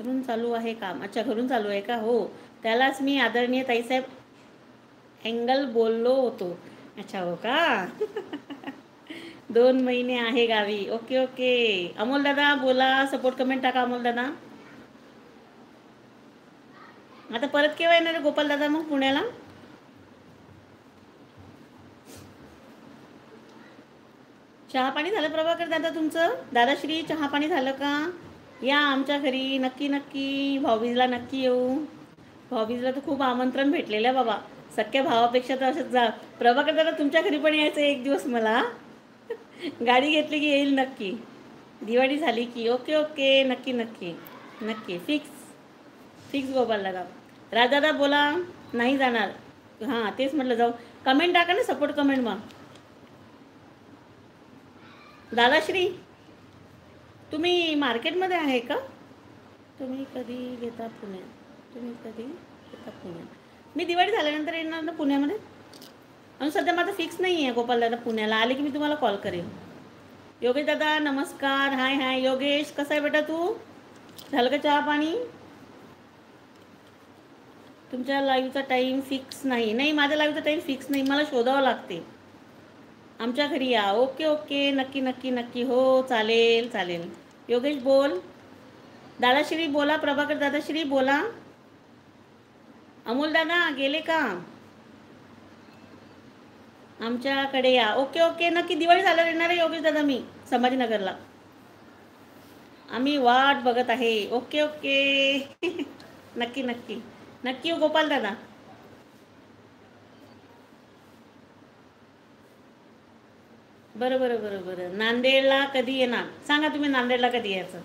घरून चालू आहे काम. अच्छा, घरून चालू आहे का? हो, त्यालाच मी आदरणीय ताईसाहेब अँगल बोललो होतो. अच्छा, हो का? 2 महिने आहे गावी. Okay okay. अमोल दादा बोला, सपोर्ट कमेंट टाका अमोल दादा. आता परत केव्हा येणार आहे गोपाल दादा मग पुण्याला? चहा पाणी झालं प्रभाकर दादा तुमचं? दादाश्री चहा पाणी झालं का? या आमच्या घरी नक्की नक्की. भाऊबीजला नक्की येऊ. भाऊबीजला तर खूप आमंत्रण भेटलेलं आहे बाबा. सख्या भावापेक्षा तर असंच जा. प्रभाकर दादा तुमच्या घरी पण यायचं एक दिवस मला. गाडी घेतली की येईल नक्की. दिवाळी झाली की. ओके ओके, नक्की नक्की नक्की. फिक्स फिक्स गोपाल दादा. राजादा बोला. नाही जाणार. हां तेच म्हटलं जाऊ. कमेंट टाका ना, सपोर्ट कमेंट मग. दादाश्री तुम्ही मार्केटमध्ये आहे का? तुम्ही कधी घेता पुण्यात? मी दिवाळी झाल्यानंतर येणार ना पुण्यामध्ये. आणि सध्या माझं फिक्स नाही आहे गोपाल दादा. पुण्याला आले की मी तुम्हाला कॉल करेन. योगेश दादा नमस्कार. हाय हाय योगेश, कसा आहे बेटा तू? झालं का चहा पाणी? तुमच्या लाईव्हचा टाईम फिक्स नाही. नाही, माझ्या लाईव्हचा टाईम फिक्स नाही, मला शोधावं लागते. आमच्या घरी या. ओके ओके, नक्की नक्की नक्की. हो चालेल चालेल. योगेश बोल. दादाश्री बोला. प्रभाकर दादाश्री बोला. अमोल दादा गेले का? आमच्याकडे या. ओके ओके, नक्की. दिवाळी झाल्यावर येणार आहे योगेश दादा मी संभाजीनगरला. आम्ही वाट बघत आहे. Okay okay. नक्की नक्की नक्की हो गोपाल दादा. बरं बरं बरं बरं. नांदेडला कधी येणार सांगा तुम्ही? नांदेडला कधी यायचं?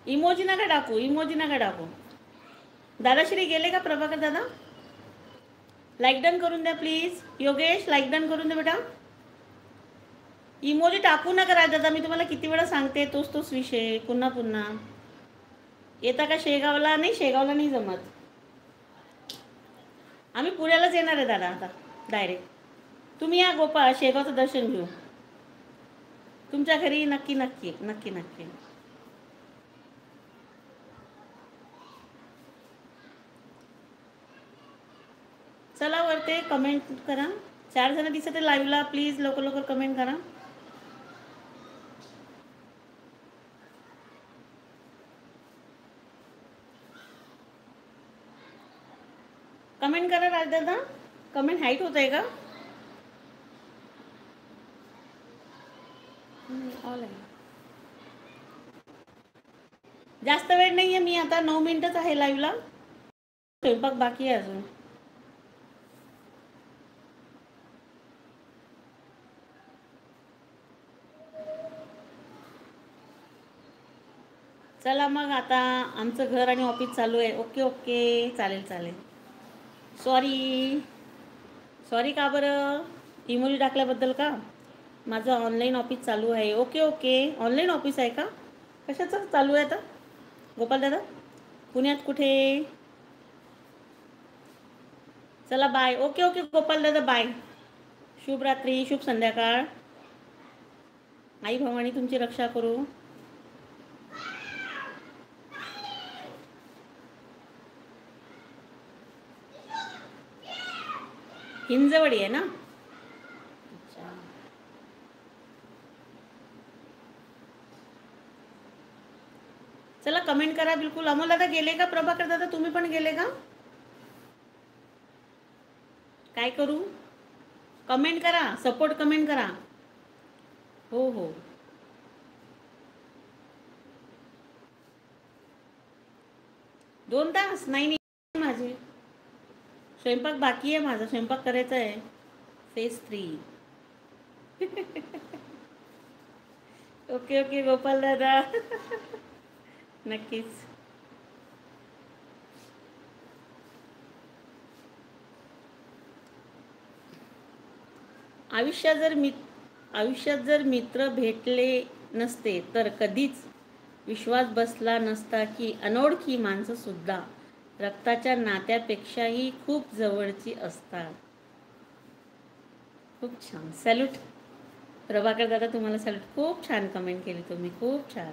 इमोजी नका टाकू, इमोजी नका टाकू. दादाश्री गेले का प्रभाकर दादा? लाईक डन करून द्या प्लीज. योगेश लाईक डन करून द्या बेटा. इमोजी टाकू नका राजा. मी तुम्हाला किती वेळा सांगते, तोच विषय पुन्हा पुन्हा. येता का शेगावला? नाही, शेगावला नाही जमत. आम्ही पुण्यालाच येणार आहे दादा आता डायरेक्ट. तुम्ही या गोपाळ, शेगावचं दर्शन घेऊ. तुमच्या घरी नक्की नक्की नक्की नक्की. चला वरते कमेंट करा. 4 जण दिसत आहे लाईव्हला. प्लीज लवकर लवकर कमेंट करा. कमेंट करा राजदादा. कमेंट हाईट होत आहे का? ऑल आहे. जास्त वेळ नाही आहे. मी आता 9 मिनिटच आहे लाईव्हला. स्वयंपाक बाकी आहे अजून. चला मग आता आमचं घर आणि ऑफिस चालू आहे. ओके ओके, चालेल चालेल. Sorry sorry. का बरं? इमोजी टाकल्याबद्दल का? माझं ऑनलाईन ऑफिस चालू आहे. ओके ओके, ऑनलाईन ऑफिस आहे का? कशाचं चालू आहे आता गोपाल दादा? पुण्यात कुठे? चला बाय. ओके ओके गोपाल दादा बाय. शुभ रात्री, शुभ संध्याकाळ. आई भवानी तुमची रक्षा करू. हिंजवडी आहे ना? अच्छा. चला कमेंट करा बिलकुल. अमोल दादा गेले का? प्रभाकर दादा तुम्ही पण गेले का? काय करू? कमेंट करा, सपोर्ट कमेंट करा. हो हो. दोन तास नाही नाही. माझे स्वयंपाक बाकी आहे. माझा स्वयंपाक करायचा आहे. फेज 3. ओके ओके गोपाल दादा. नक्कीच. आयुष्यात जर मित्र भेटले नसते तर कधीच विश्वास बसला नसता की अनोळखी माणसं सुद्धा रक्ताच्या नात्यापेक्षाही खूप जवळची असतात. खूप छान. सॅल्यूट प्रभाकर दादा, तुम्हाला सॅल्यूट. खूप छान कमेंट केली तुम्ही. खूप छान.